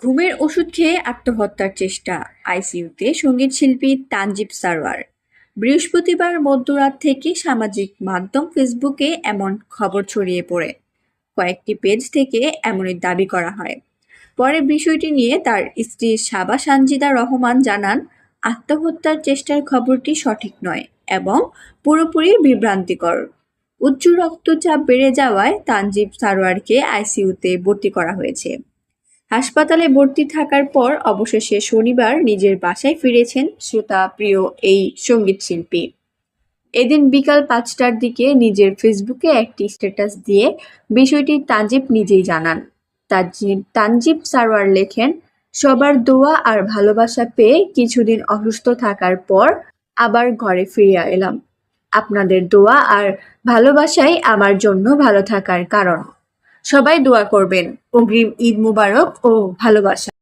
ঘুমের ওষুধ খেয়ে আত্মহত্যার চেষ্টা, আইসিইউতে সঙ্গীত শিল্পী তানজিব সারোয়ার। বৃহস্পতিবার মধ্যরাত থেকে সামাজিক মাধ্যম ফেসবুকে এমন খবর ছড়িয়ে পড়ে কয়েকটি পেজ থেকে এমনই দাবি করা হয়। পরে বিষয়টি নিয়ে তার স্ত্রী সাবা সানজিদা রহমান জানান, আত্মহত্যার চেষ্টার খবরটি সঠিক নয় এবং পুরোপুরি বিভ্রান্তিকর। উচ্চ রক্তচাপ বেড়ে যাওয়ায় তানজিব সারোয়ারকে আইসিইউতে ভর্তি করা হয়েছে। হাসপাতালে ভর্তি থাকার পর অবশেষে শনিবার নিজের বাসায় ফিরেছেন শ্রোতা প্রিয় এই সঙ্গীত শিল্পী। এদিন বিকাল 5টার দিকে নিজের ফেসবুকে একটি স্ট্যাটাস দিয়ে বিষয়টি তানজিব নিজেই জানান। তানজিব সারোয়ার লেখেন, সবার দোয়া আর ভালোবাসা পেয়ে কিছুদিন অসুস্থ থাকার পর আবার ঘরে ফিরে এলাম। আপনাদের দোয়া আর ভালোবাসাই আমার জন্য ভালো থাকার কারণ। সবাই দোয়া করবেন। অগ্রিম ঈদ মুবারক ও ভালোবাসা।